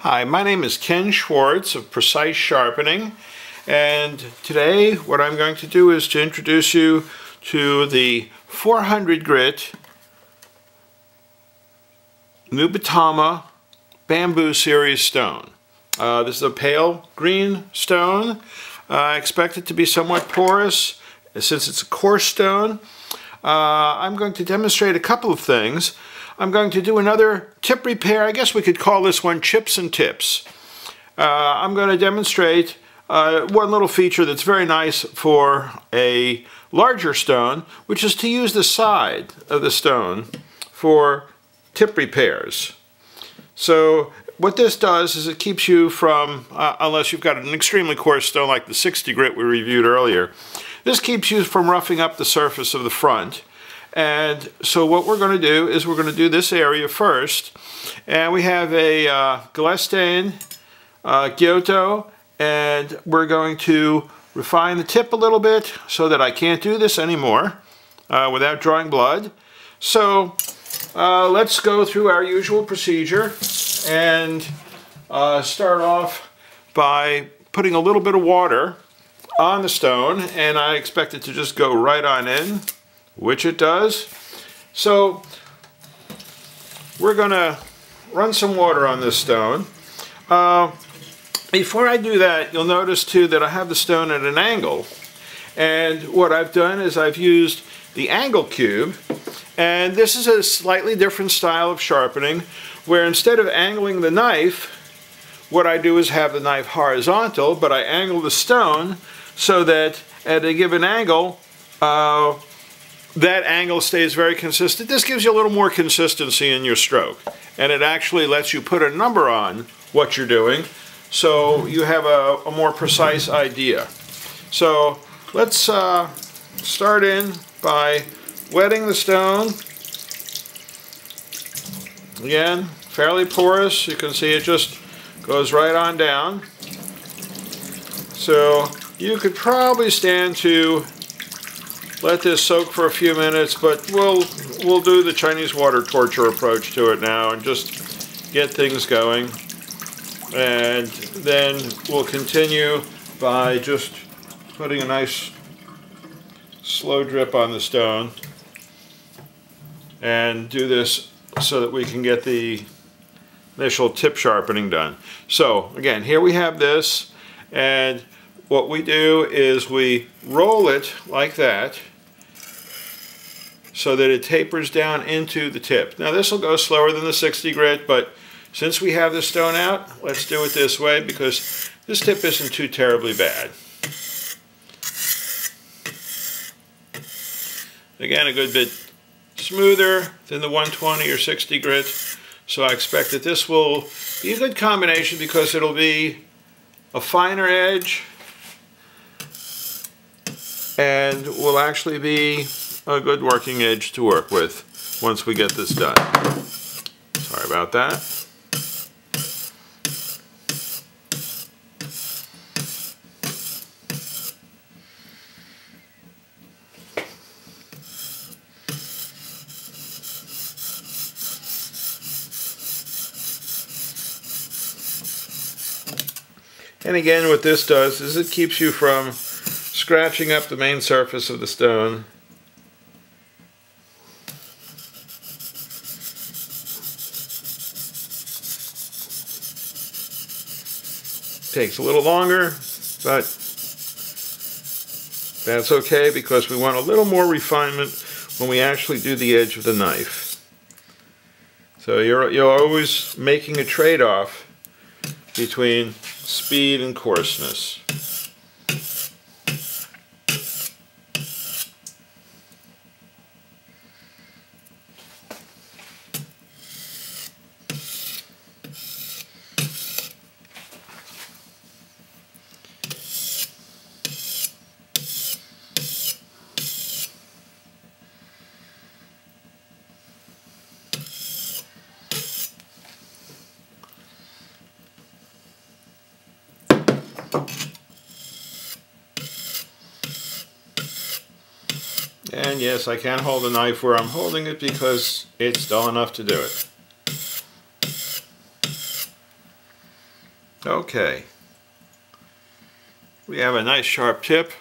Hi, my name is Ken Schwartz of Precise Sharpening, and today what I'm going to do is to introduce you to the 400 grit Nubatama bamboo series stone. This is a pale green stone. I expect it to be somewhat porous since it's a coarse stone. I'm going to demonstrate a couple of things. I'm going to do another tip repair. I guess we could call this one chips and tips. I'm going to demonstrate one little feature that's very nice for a larger stone, which is to use the side of the stone for tip repairs. So what this does is it keeps you from, unless you've got an extremely coarse stone like the 60 grit we reviewed earlier, this keeps you from roughing up the surface of the front. And so what we're going to do is we're going to do this area first. And we have a Glestane Giotto, and we're going to refine the tip a little bit so that I can't do this anymore without drawing blood. So let's go through our usual procedure and start off by putting a little bit of water on the stone, and I expect it to just go right on in, which it does. So we're going to run some water on this stone. Before I do that, you'll notice too that I have the stone at an angle, and what I've done is I've used the angle cube, and this is a slightly different style of sharpening where instead of angling the knife, what I do is have the knife horizontal, but I angle the stone so that at a given angle that angle stays very consistent. This gives you a little more consistency in your stroke, and it actually lets you put a number on what you're doing so you have a more precise idea. So let's start in by wetting the stone. Again, fairly porous. You can see it just goes right on down. So you could probably stand to let this soak for a few minutes, but we'll do the Chinese water torture approach to it now and just get things going. And then we'll continue by just putting a nice slow drip on the stone and do this so that we can get the initial tip sharpening done. So again, here we have this, and what we do is we roll it like that so that it tapers down into the tip. Now this will go slower than the 60 grit, but since we have the stone out, let's do it this way because this tip isn't too terribly bad. Again, a good bit smoother than the 120 or 60 grit, so I expect that this will be a good combination because it'll be a finer edge and will actually be a good working edge to work with once we get this done. Sorry about that. And again, what this does is it keeps you from scratching up the main surface of the stone. Takes a little longer, but that's okay because we want a little more refinement when we actually do the edge of the knife. So you're always making a trade-off between speed and coarseness. And yes, I can hold the knife where I'm holding it because it's dull enough to do it. Okay. We have a nice sharp tip.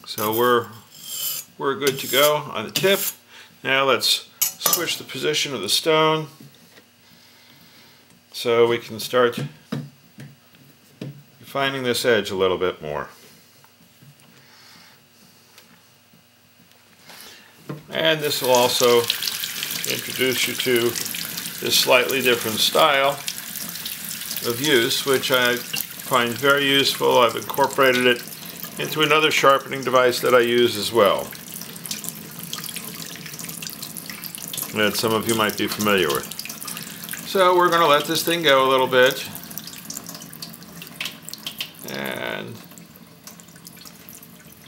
So we're good to go on the tip. Now let's switch the position of the stone so we can start refining this edge a little bit more. And this will also introduce you to this slightly different style of use, which I find very useful. I've incorporated it into another sharpening device that I use as well, that some of you might be familiar with. So we're going to let this thing go a little bit, and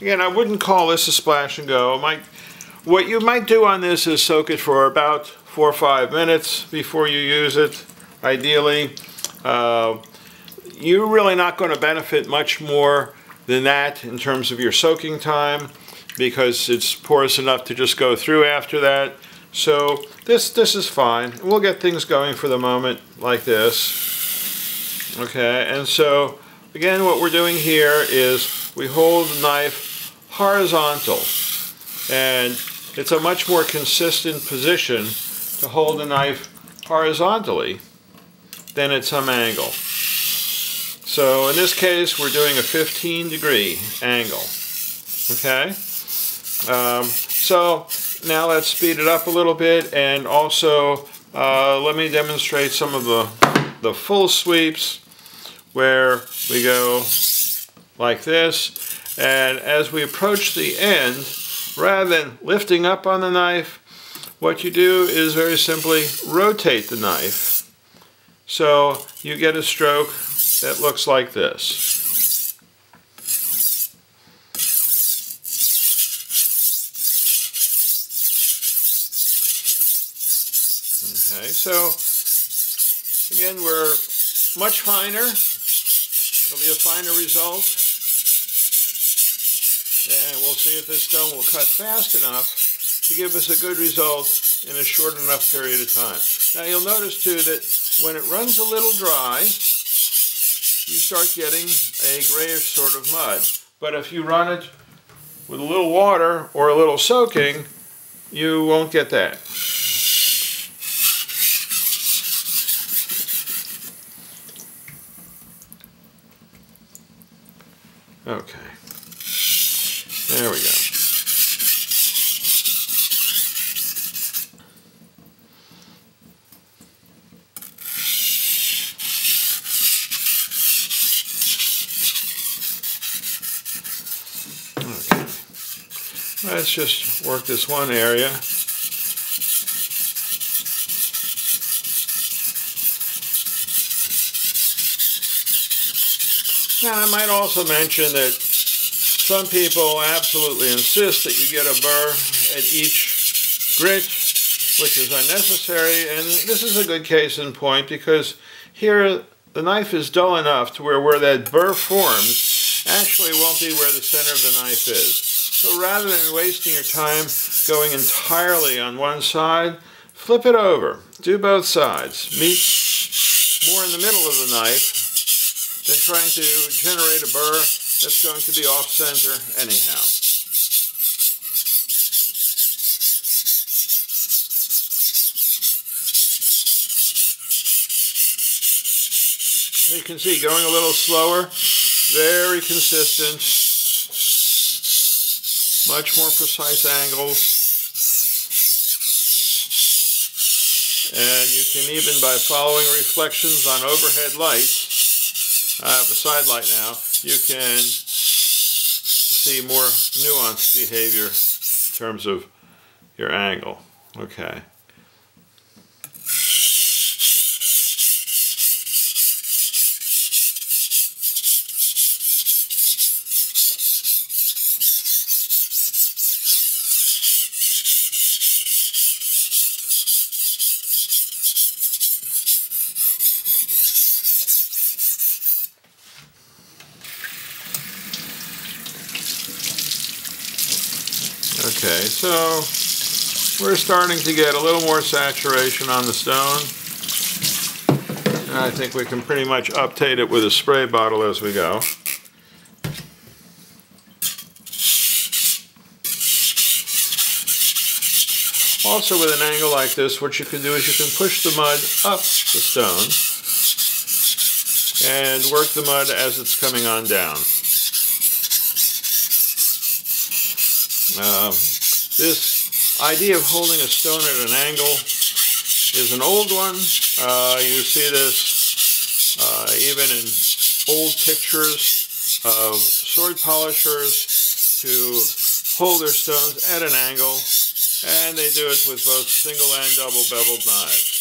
again, I wouldn't call this a splash and go. What you might do on this is soak it for about 4 or 5 minutes before you use it, ideally. You're really not going to benefit much more than that in terms of your soaking time, because it's porous enough to just go through after that. So this is fine. We'll get things going for the moment like this. Okay, and so again, what we're doing here is we hold the knife horizontal, and it's a much more consistent position to hold the knife horizontally than at some angle. So in this case, we're doing a 15-degree angle. Okay? So now let's speed it up a little bit, and also let me demonstrate some of the full sweeps where we go like this. And as we approach the end, rather than lifting up on the knife, what you do is very simply rotate the knife so you get a stroke that looks like this. Okay, so again, we're much finer. There'll be a finer result. And we'll see if this stone will cut fast enough to give us a good result in a short enough period of time. Now you'll notice too that when it runs a little dry, you start getting a grayish sort of mud. But if you run it with a little water or a little soaking, you won't get that. Okay. There we go. Okay. Let's just work this one area. Now I might also mention that some people absolutely insist that you get a burr at each grit, which is unnecessary, and this is a good case in point, because here the knife is dull enough to where that burr forms actually won't be where the center of the knife is. So rather than wasting your time going entirely on one side, flip it over. Do both sides. Meet more in the middle of the knife than trying to generate a burr that's going to be off-center anyhow. You can see, going a little slower, very consistent, much more precise angles. And you can even, by following reflections on overhead lights, I have a side light now, you can see more nuanced behavior in terms of your angle. Okay. Okay, so we're starting to get a little more saturation on the stone. I think we can pretty much update it with a spray bottle as we go. Also, with an angle like this, what you can do is you can push the mud up the stone and work the mud as it's coming on down. This idea of holding a stone at an angle is an old one. You see this even in old pictures of sword polishers who hold their stones at an angle, and they do it with both single and double beveled knives.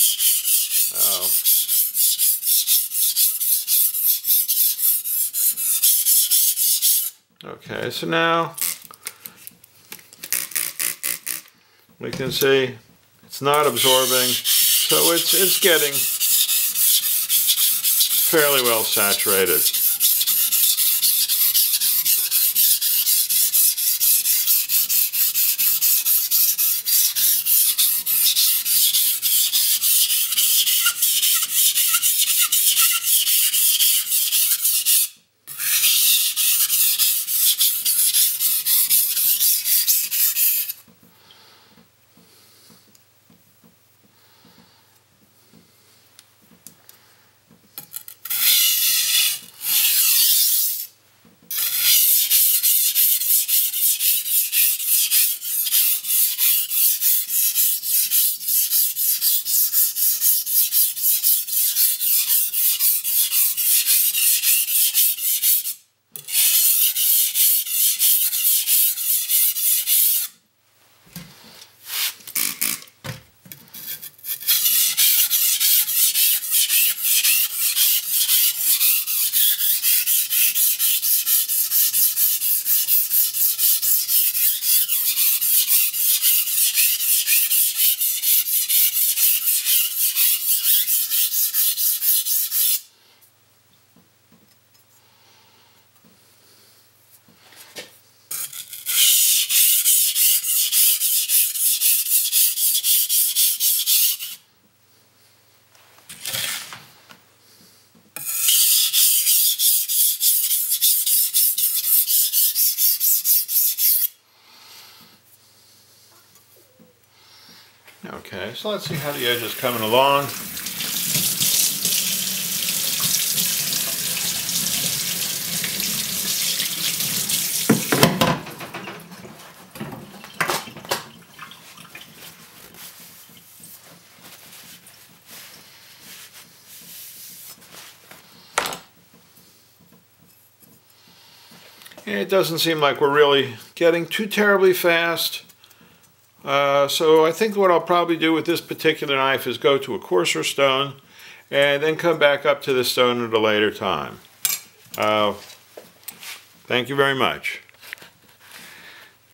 Okay, so now we can see it's not absorbing, so it's getting fairly well saturated. Okay, so let's see how the edge is coming along. And it doesn't seem like we're really getting too terribly fast. So I think what I'll probably do with this particular knife is go to a coarser stone and then come back up to the stone at a later time. Thank you very much.